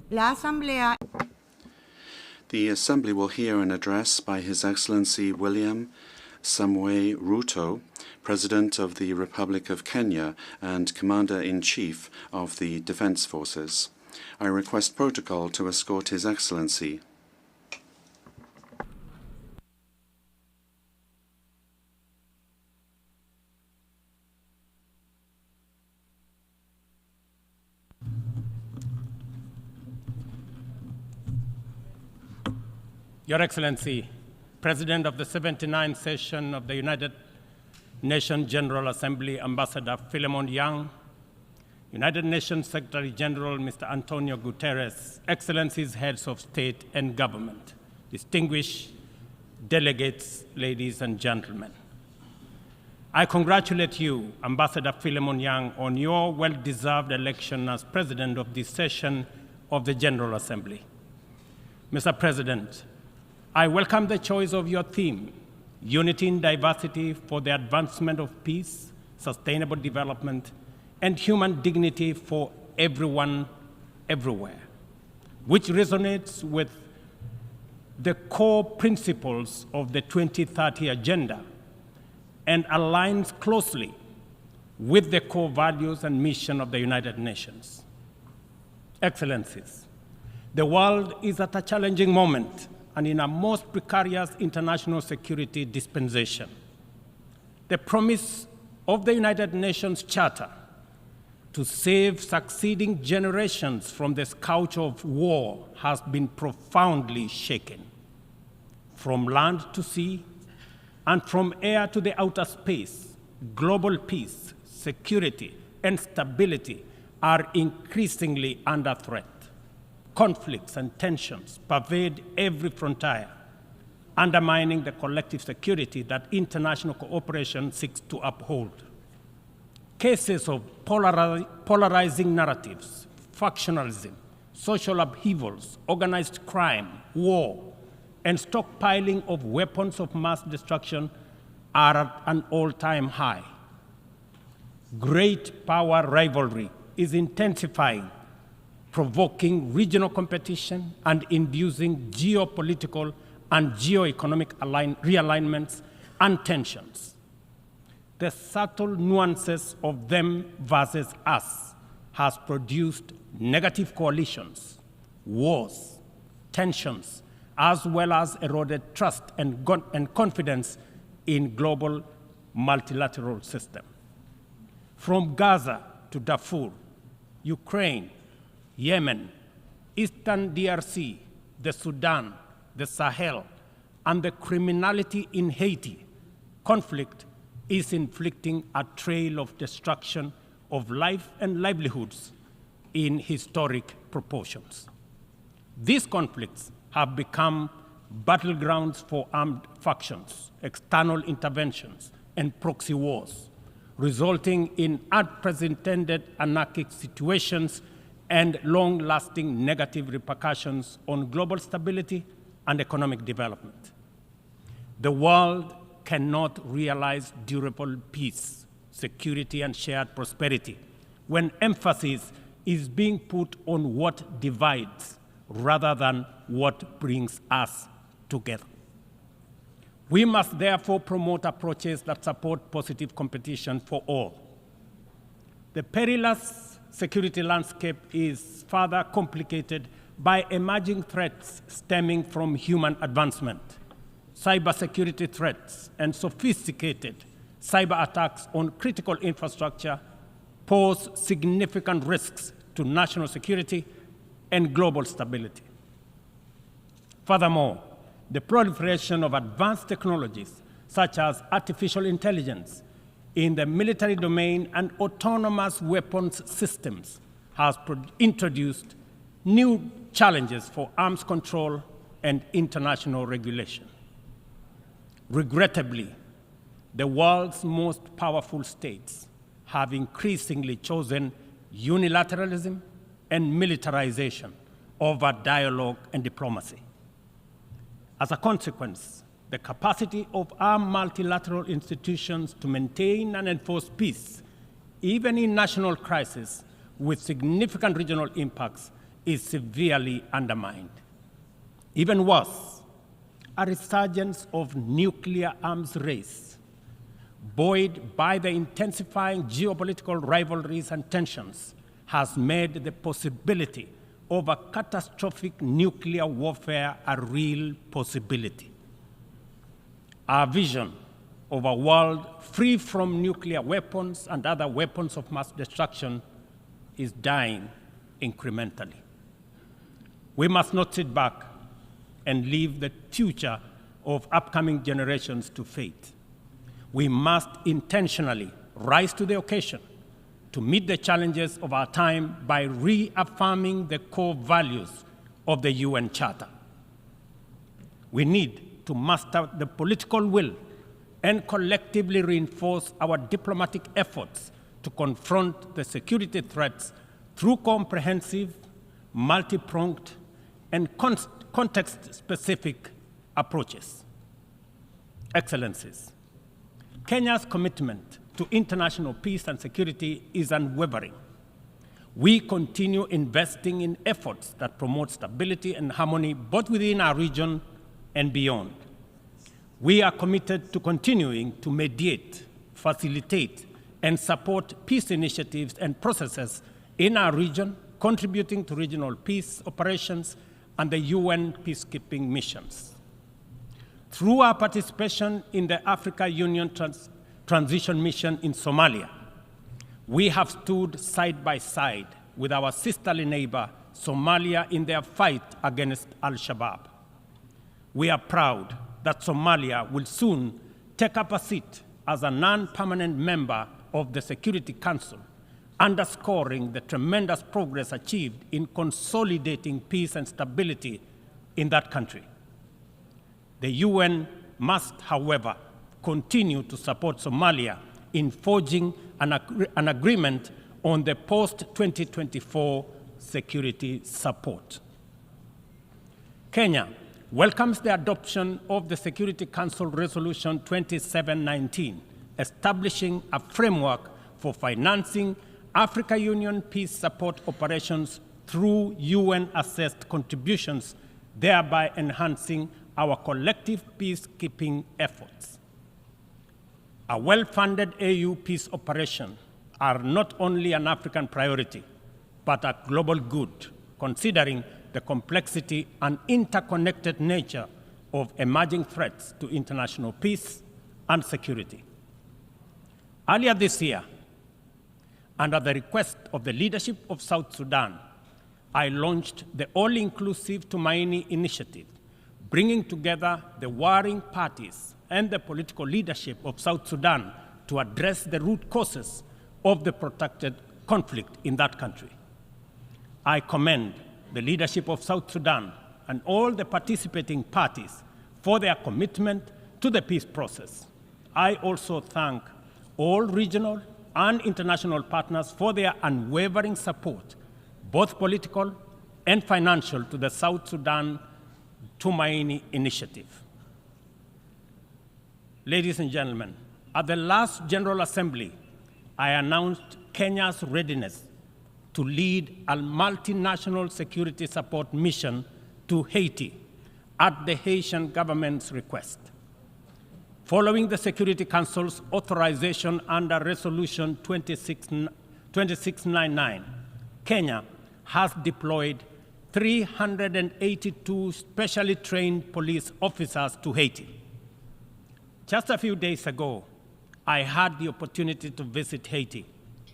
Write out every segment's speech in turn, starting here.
La Asamblea. The Assembly will hear an address by His Excellency William Samoei Ruto, President of the Republic of Kenya and Commander-in-Chief of the Defense Forces. I request protocol to escort His Excellency. Your Excellency, President of the 79th session of the United Nations General Assembly, Ambassador Philemon Yang, United Nations Secretary General Mr. Antonio Guterres, Excellencies, Heads of State and Government, distinguished delegates, ladies and gentlemen. I congratulate you, Ambassador Philemon Yang, on your well-deserved election as President of this session of the General Assembly. Mr. President, I welcome the choice of your theme, Unity in Diversity for the Advancement of Peace, Sustainable Development, and Human Dignity for Everyone, Everywhere, which resonates with the core principles of the 2030 Agenda and aligns closely with the core values and mission of the United Nations. Excellencies, the world is at a challenging moment and in a most precarious international security dispensation. The promise of the United Nations Charter to save succeeding generations from the scourge of war has been profoundly shaken. From land to sea, and from air to the outer space, global peace, security, and stability are increasingly under threat. Conflicts and tensions pervade every frontier, undermining the collective security that international cooperation seeks to uphold. Cases of polarizing narratives, factionalism, social upheavals, organized crime, war, and stockpiling of weapons of mass destruction are at an all-time high. Great power rivalry is intensifying, provoking regional competition and inducing geopolitical and geoeconomic realignments and tensions. The subtle nuances of them versus us has produced negative coalitions, wars, tensions, as well as eroded trust and confidence in global multilateral system. From Gaza to Darfur, Ukraine, Yemen, Eastern DRC, the Sudan, the Sahel, and the criminality in Haiti, conflict is inflicting a trail of destruction of life and livelihoods in historic proportions. These conflicts have become battlegrounds for armed factions, external interventions, and proxy wars, resulting in unprecedented anarchic situations and long-lasting negative repercussions on global stability and economic development. The world cannot realize durable peace, security, and shared prosperity when emphasis is being put on what divides rather than what brings us together. We must therefore promote approaches that support positive competition for all. The perilous security landscape is further complicated by emerging threats stemming from human advancement. Cybersecurity threats and sophisticated cyber attacks on critical infrastructure pose significant risks to national security and global stability. Furthermore, the proliferation of advanced technologies such as artificial intelligence in the military domain and autonomous weapons systems has introduced new challenges for arms control and international regulation. Regrettably, the world's most powerful states have increasingly chosen unilateralism and militarization over dialogue and diplomacy. As a consequence, the capacity of our multilateral institutions to maintain and enforce peace, even in national crises with significant regional impacts, is severely undermined. Even worse, a resurgence of nuclear arms race, buoyed by the intensifying geopolitical rivalries and tensions, has made the possibility of a catastrophic nuclear warfare a real possibility. Our vision of a world free from nuclear weapons and other weapons of mass destruction is dying incrementally. We must not sit back and leave the future of upcoming generations to fate. We must intentionally rise to the occasion to meet the challenges of our time by reaffirming the core values of the UN Charter. We need to muster the political will and collectively reinforce our diplomatic efforts to confront the security threats through comprehensive, multi-pronged, and context-specific approaches. Excellencies, Kenya's commitment to international peace and security is unwavering. We continue investing in efforts that promote stability and harmony both within our region and beyond. We are committed to continuing to mediate, facilitate, and support peace initiatives and processes in our region, contributing to regional peace operations and the UN peacekeeping missions. Through our participation in the Africa Union Transition Mission in Somalia, we have stood side by side with our sisterly neighbor, Somalia, in their fight against Al-Shabaab. We are proud that Somalia will soon take up a seat as a non-permanent member of the Security Council, underscoring the tremendous progress achieved in consolidating peace and stability in that country. The UN must, however, continue to support Somalia in forging an agreement on the post-2024 security support. Kenya welcomes the adoption of the Security Council Resolution 2719, establishing a framework for financing Africa Union peace support operations through UN-assessed contributions, thereby enhancing our collective peacekeeping efforts. A well-funded AU peace operation are not only an African priority, but a global good, considering the complexity and interconnected nature of emerging threats to international peace and security. Earlier this year, under the request of the leadership of South Sudan, I launched the All-Inclusive Tumaini Initiative, bringing together the warring parties and the political leadership of South Sudan to address the root causes of the protracted conflict in that country. I commend the leadership of South Sudan and all the participating parties for their commitment to the peace process. I also thank all regional and international partners for their unwavering support, both political and financial, to the South Sudan Tumaini Initiative. Ladies and gentlemen, at the last General Assembly, I announced Kenya's readiness to lead a multinational security support mission to Haiti at the Haitian government's request. Following the Security Council's authorization under Resolution 2699, Kenya has deployed 382 specially trained police officers to Haiti. Just a few days ago, I had the opportunity to visit Haiti,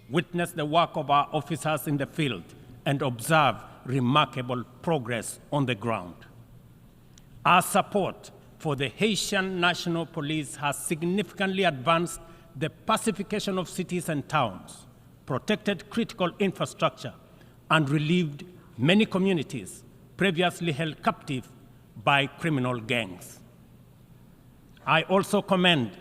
witness the work of our officers in the field, and observe remarkable progress on the ground. Our support for the Haitian National Police has significantly advanced the pacification of cities and towns, protected critical infrastructure, and relieved many communities previously held captive by criminal gangs. I also commend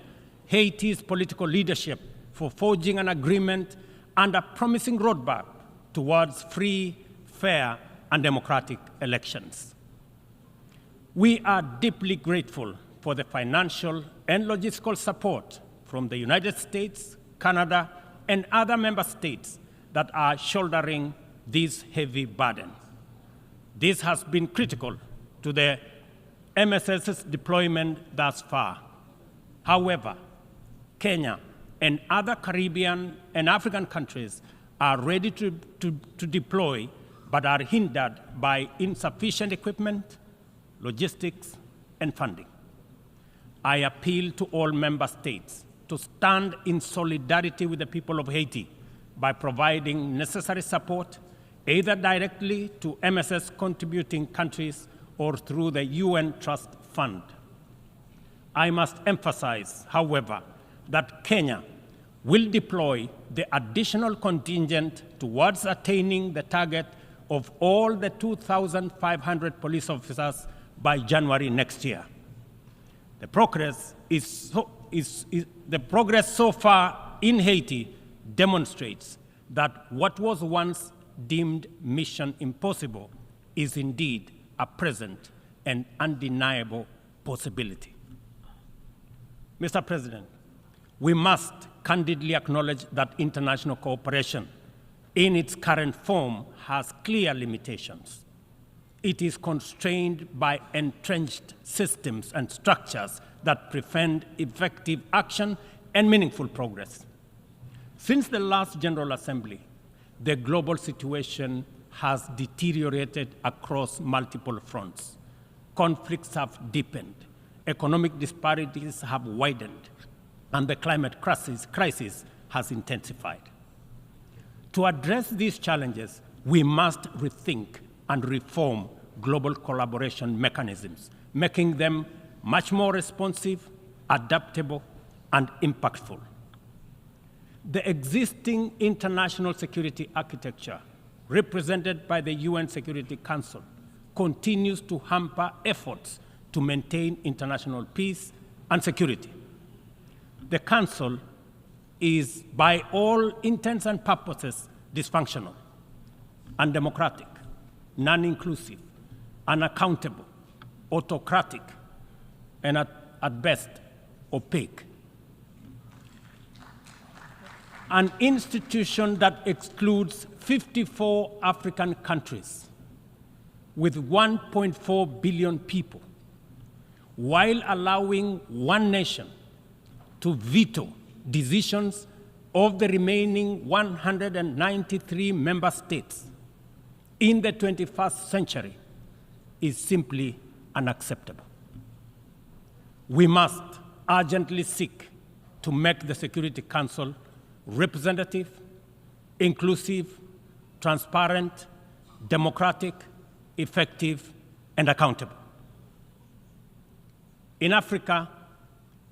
Haiti's political leadership for forging an agreement and a promising roadmap towards free, fair, and democratic elections. We are deeply grateful for the financial and logistical support from the United States, Canada, and other member states that are shouldering this heavy burden. This has been critical to the MSS's deployment thus far. However, Kenya and other Caribbean and African countries are ready to deploy, but are hindered by insufficient equipment, logistics, and funding. I appeal to all member states to stand in solidarity with the people of Haiti by providing necessary support, either directly to MSS contributing countries or through the UN Trust Fund. I must emphasize, however, that Kenya will deploy the additional contingent towards attaining the target of all the 2,500 police officers by January next year. The progress so far in Haiti demonstrates that what was once deemed mission impossible is indeed a present and undeniable possibility. Mr. President, we must candidly acknowledge that international cooperation in its current form has clear limitations. It is constrained by entrenched systems and structures that prevent effective action and meaningful progress. Since the last General Assembly, the global situation has deteriorated across multiple fronts. Conflicts have deepened, economic disparities have widened, and the climate crisis has intensified. To address these challenges, we must rethink and reform global collaboration mechanisms, making them much more responsive, adaptable, and impactful. The existing international security architecture, represented by the UN Security Council, continues to hamper efforts to maintain international peace and security. The Council is, by all intents and purposes, dysfunctional, undemocratic, non-inclusive, unaccountable, autocratic, and at best, opaque. An institution that excludes 54 African countries with 1.4 billion people, while allowing one nation to veto decisions of the remaining 193 member states in the 21st century, is simply unacceptable. We must urgently seek to make the Security Council representative, inclusive, transparent, democratic, effective, and accountable. In Africa,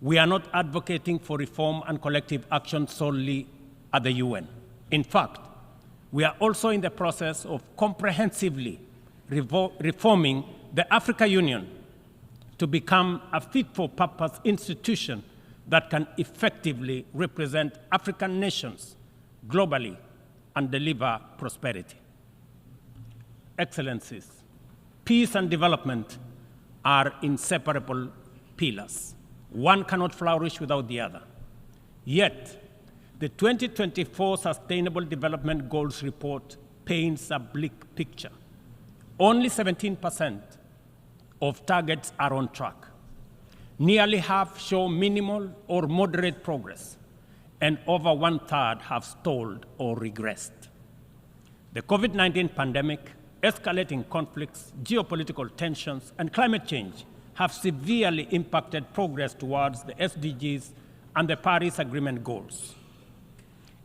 we are not advocating for reform and collective action solely at the UN. In fact, we are also in the process of comprehensively reforming the Africa Union to become a fit-for-purpose institution that can effectively represent African nations globally and deliver prosperity. Excellencies, peace and development are inseparable pillars. One cannot flourish without the other. Yet, the 2024 Sustainable Development Goals report paints a bleak picture. Only 17% of targets are on track. Nearly half show minimal or moderate progress, and over 1/3 have stalled or regressed. The COVID-19 pandemic, escalating conflicts, geopolitical tensions, and climate change have severely impacted progress towards the SDGs and the Paris Agreement goals.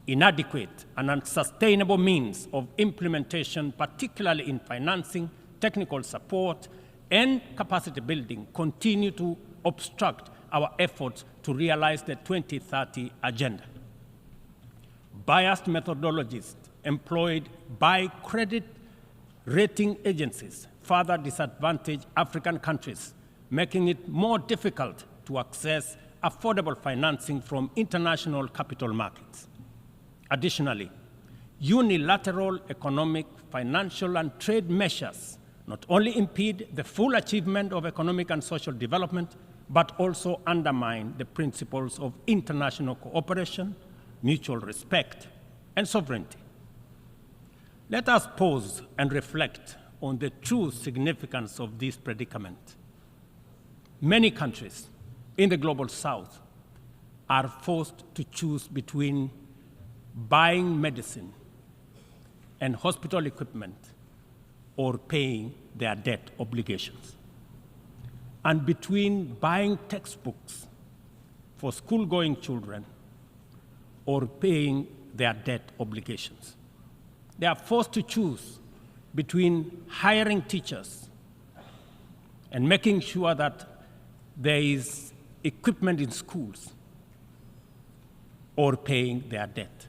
Inadequate and unsustainable means of implementation, particularly in financing, technical support, and capacity building, continue to obstruct our efforts to realize the 2030 agenda. Biased methodologies employed by credit rating agencies further disadvantage African countries, making it more difficult to access affordable financing from international capital markets. Additionally, unilateral economic, financial, and trade measures not only impede the full achievement of economic and social development, but also undermine the principles of international cooperation, mutual respect, and sovereignty. Let us pause and reflect on the true significance of this predicament. Many countries in the global south are forced to choose between buying medicine and hospital equipment or paying their debt obligations, and between buying textbooks for school-going children or paying their debt obligations. They are forced to choose between hiring teachers and making sure that there is equipment in schools or paying their debt.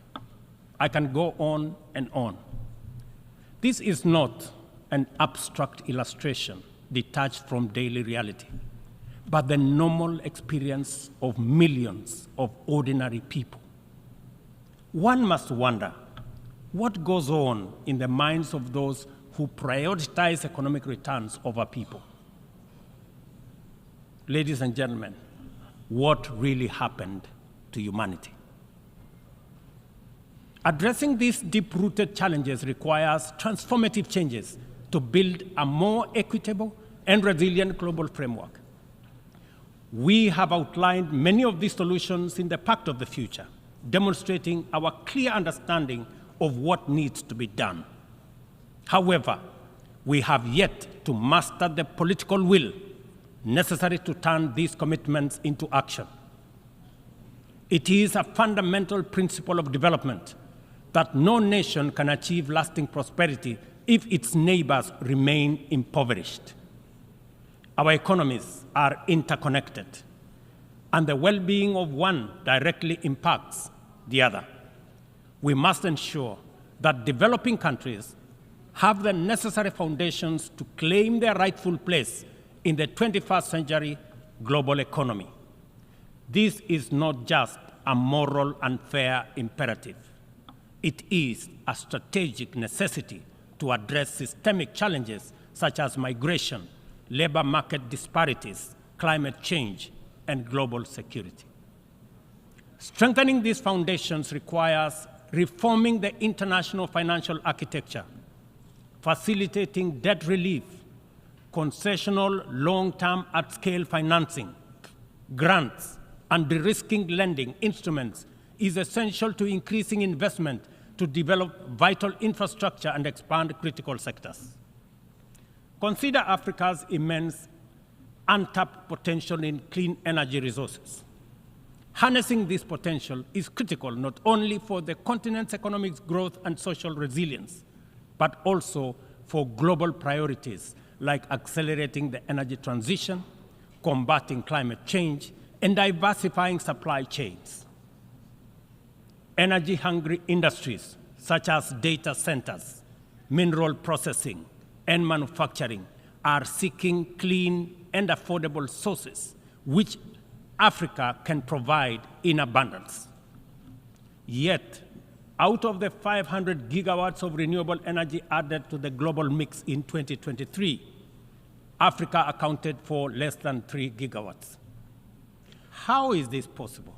I can go on and on. This is not an abstract illustration detached from daily reality, but the normal experience of millions of ordinary people. One must wonder what goes on in the minds of those who prioritize economic returns over people. Ladies and gentlemen, what really happened to humanity? Addressing these deep-rooted challenges requires transformative changes to build a more equitable and resilient global framework. We have outlined many of these solutions in the Pact of the Future, demonstrating our clear understanding of what needs to be done. However, we have yet to master the political will necessary to turn these commitments into action. It is a fundamental principle of development that no nation can achieve lasting prosperity if its neighbors remain impoverished. Our economies are interconnected, and the well-being of one directly impacts the other. We must ensure that developing countries have the necessary foundations to claim their rightful place in the 21st century global economy. This is not just a moral and fair imperative. It is a strategic necessity to address systemic challenges such as migration, labor market disparities, climate change, and global security. Strengthening these foundations requires reforming the international financial architecture, facilitating debt relief, concessional long-term at-scale financing, grants, and de-risking lending instruments is essential to increasing investment to develop vital infrastructure and expand critical sectors. Consider Africa's immense untapped potential in clean energy resources. Harnessing this potential is critical not only for the continent's economic growth and social resilience, but also for global priorities like accelerating the energy transition, combating climate change, and diversifying supply chains. Energy-hungry industries such as data centers, mineral processing, and manufacturing are seeking clean and affordable sources which Africa can provide in abundance. Yet, out of the 500 gigawatts of renewable energy added to the global mix in 2023, Africa accounted for less than 3 gigawatts. How is this possible,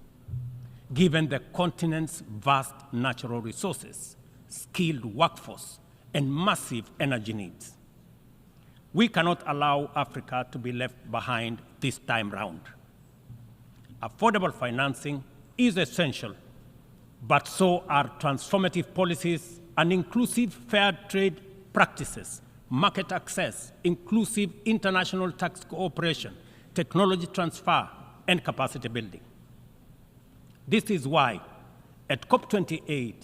given the continent's vast natural resources, skilled workforce, and massive energy needs? We cannot allow Africa to be left behind this time round. Affordable financing is essential, but so are transformative policies and inclusive fair trade practices, market access, inclusive international tax cooperation, technology transfer, and capacity building. This is why, at COP28,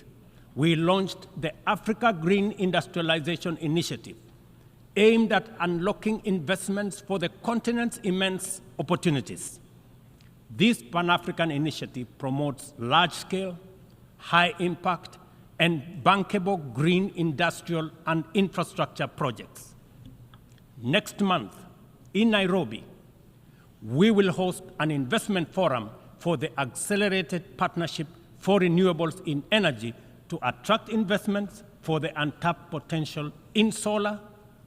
we launched the Africa Green Industrialization Initiative, aimed at unlocking investments for the continent's immense opportunities. This Pan-African initiative promotes large-scale, high-impact, and bankable green industrial and infrastructure projects. Next month, in Nairobi, we will host an investment forum for the Accelerated Partnership for Renewables in Energy to attract investments for the untapped potential in solar,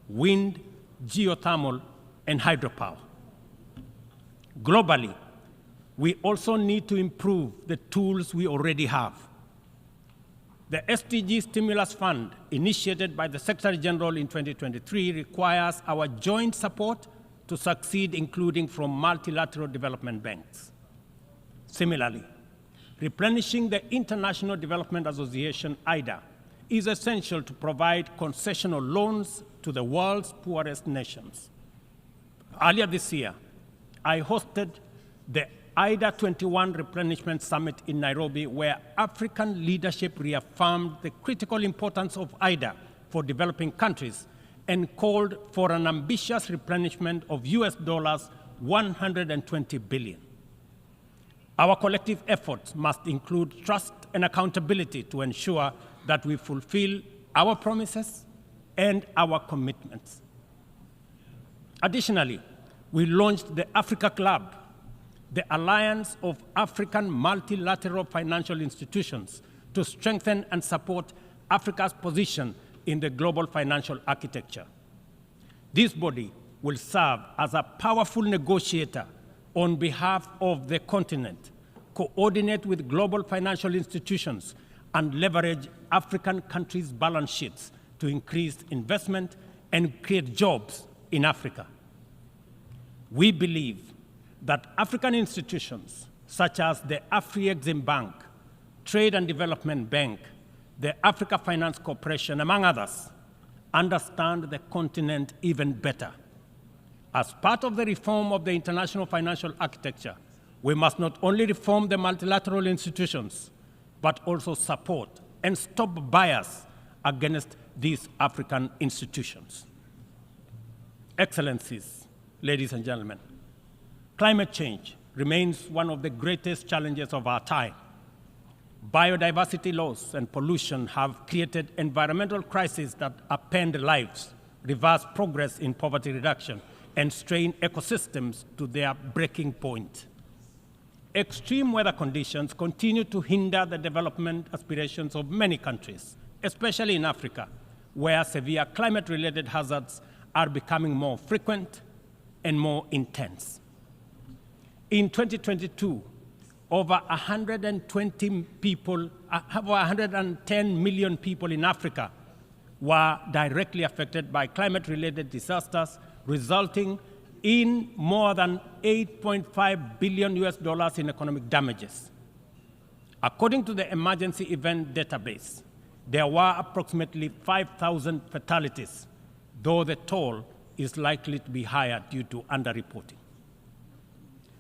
wind, geothermal, and hydropower. Globally, we also need to improve the tools we already have. The SDG Stimulus Fund, initiated by the Secretary General in 2023, requires our joint support to succeed, including from multilateral development banks. Similarly, replenishing the International Development Association, IDA, is essential to provide concessional loans to the world's poorest nations. Earlier this year, I hosted the IDA 21 Replenishment Summit in Nairobi, where African leadership reaffirmed the critical importance of IDA for developing countries and called for an ambitious replenishment of US dollars 120 billion. Our collective efforts must include trust and accountability to ensure that we fulfill our promises and our commitments. Additionally, we launched the Africa Club, the Alliance of African Multilateral Financial Institutions, to strengthen and support Africa's position in the global financial architecture. This body will serve as a powerful negotiator on behalf of the continent, coordinate with global financial institutions, and leverage African countries' balance sheets to increase investment and create jobs in Africa. We believe that African institutions, such as the Afri-Exim Bank, Trade and Development Bank, the Africa Finance Corporation, among others, understand the continent even better. As part of the reform of the international financial architecture, we must not only reform the multilateral institutions, but also support and stop bias against these African institutions. Excellencies, ladies and gentlemen, climate change remains one of the greatest challenges of our time. Biodiversity loss and pollution have created environmental crises that upend lives, reverse progress in poverty reduction, and strain ecosystems to their breaking point. Extreme weather conditions continue to hinder the development aspirations of many countries, especially in Africa, where severe climate-related hazards are becoming more frequent and more intense. In 2022, over 110 million people in Africa were directly affected by climate-related disasters, resulting in more than $8.5 billion in economic damages. According to the Emergency Event Database, there were approximately 5,000 fatalities, though the toll is likely to be higher due to underreporting.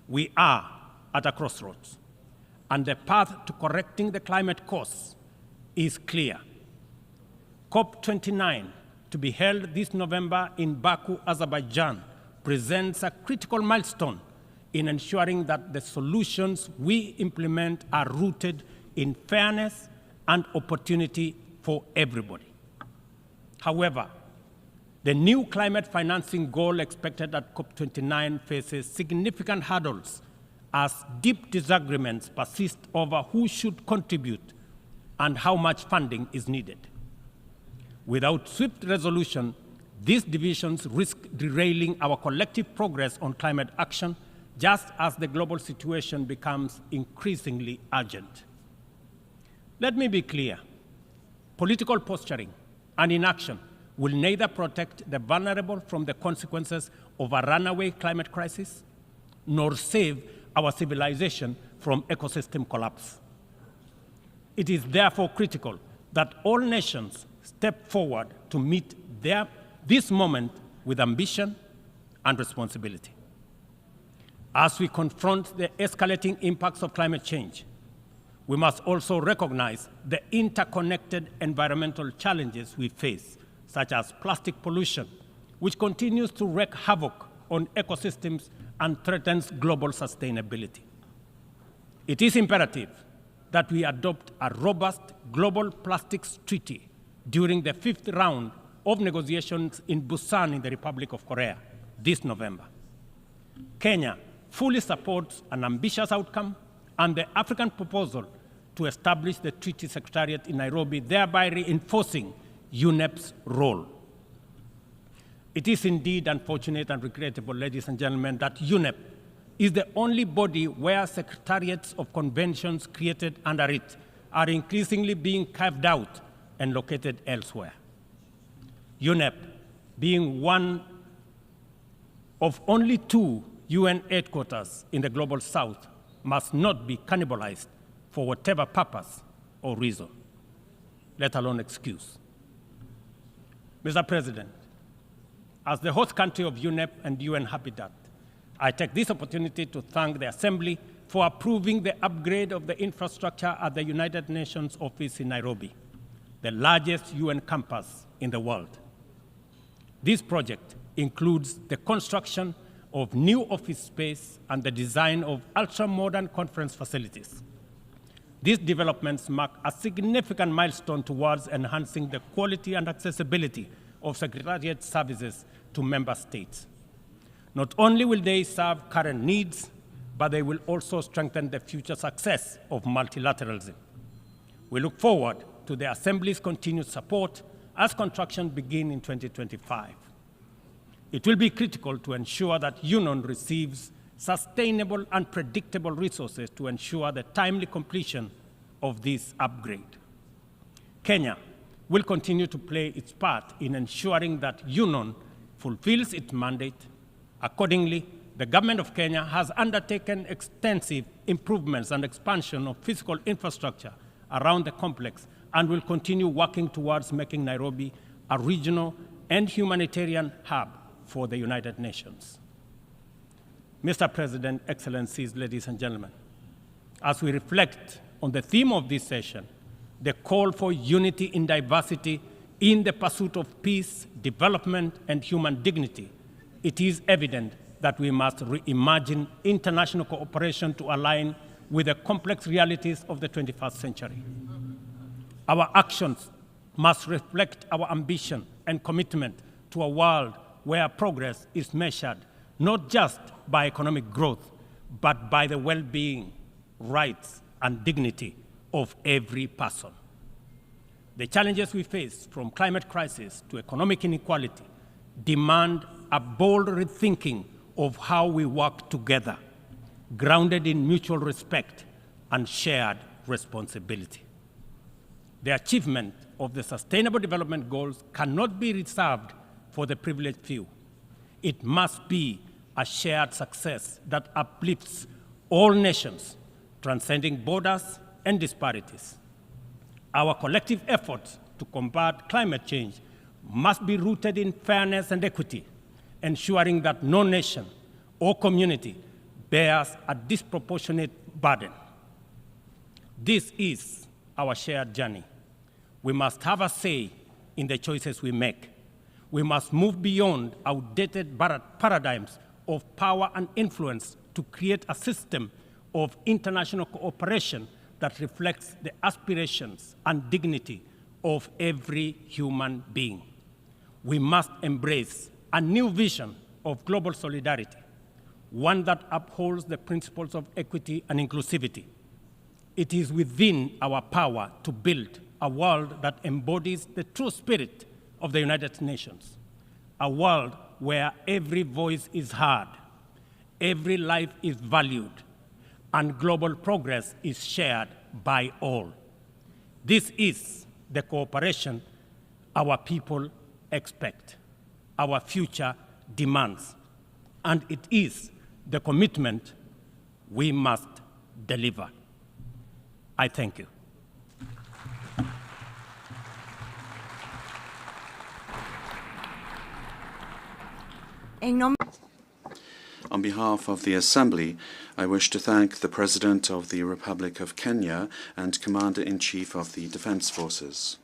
We are at a crossroads, and the path to correcting the climate course is clear. COP29, to be held this November in Baku, Azerbaijan, presents a critical milestone in ensuring that the solutions we implement are rooted in fairness and opportunity for everybody. However, the new climate financing goal expected at COP29 faces significant hurdles as deep disagreements persist over who should contribute and how much funding is needed. Without swift resolution, these divisions risk derailing our collective progress on climate action, just as the global situation becomes increasingly urgent. Let me be clear. Political posturing and inaction will neither protect the vulnerable from the consequences of a runaway climate crisis, nor save our civilization from ecosystem collapse. It is therefore critical that all nations step forward to meet this moment with ambition and responsibility. As we confront the escalating impacts of climate change, we must also recognize the interconnected environmental challenges we face, such as plastic pollution, which continues to wreak havoc on ecosystems and threatens global sustainability. It is imperative that we adopt a robust global plastics treaty during the 5th round of negotiations in Busan in the Republic of Korea this November. Kenya fully supports an ambitious outcome and the African proposal to establish the Treaty Secretariat in Nairobi, thereby reinforcing UNEP's role. It is indeed unfortunate and regrettable, ladies and gentlemen, that UNEP is the only body where secretariats of conventions created under it are increasingly being carved out and located elsewhere. UNEP, being one of only 2 UN headquarters in the Global South, must not be cannibalized for whatever purpose or reason, let alone excuse. Mr. President, as the host country of UNEP and UN Habitat, I take this opportunity to thank the Assembly for approving the upgrade of the infrastructure at the United Nations office in Nairobi, the largest UN campus in the world. This project includes the construction of new office space and the design of ultra-modern conference facilities. These developments mark a significant milestone towards enhancing the quality and accessibility of Secretariat services to member states. Not only will they serve current needs, but they will also strengthen the future success of multilateralism. We look forward to the Assembly's continued support as construction begins in 2025. It will be critical to ensure that UNON receives sustainable and predictable resources to ensure the timely completion of this upgrade. Kenya will continue to play its part in ensuring that UNON fulfills its mandate. Accordingly, the government of Kenya has undertaken extensive improvements and expansion of physical infrastructure around the complex and will continue working towards making Nairobi a regional and humanitarian hub for the United Nations. Mr. President, Excellencies, ladies and gentlemen, as we reflect on the theme of this session, the call for unity in diversity in the pursuit of peace, development, and human dignity, it is evident that we must reimagine international cooperation to align with the complex realities of the 21st century. Our actions must reflect our ambition and commitment to a world where progress is measured not just by economic growth, but by the well-being, rights, and dignity of every person. The challenges we face, from climate crisis to economic inequality, demand a bold rethinking of how we work together, grounded in mutual respect and shared responsibility. The achievement of the Sustainable Development Goals cannot be reserved for the privileged few. It must be a shared success that uplifts all nations, transcending borders and disparities. Our collective efforts to combat climate change must be rooted in fairness and equity, ensuring that no nation or community bears a disproportionate burden. This is our shared journey. We must have a say in the choices we make. We must move beyond outdated paradigms of power and influence to create a system of international cooperation that reflects the aspirations and dignity of every human being. We must embrace a new vision of global solidarity, one that upholds the principles of equity and inclusivity. It is within our power to build a world that embodies the true spirit of the United Nations, a world where every voice is heard, every life is valued, and global progress is shared by all. This is the cooperation our people expect, our future demands, and it is the commitment we must deliver. I thank you. On behalf of the Assembly, I wish to thank the President of the Republic of Kenya and Commander-in-Chief of the Defense Forces.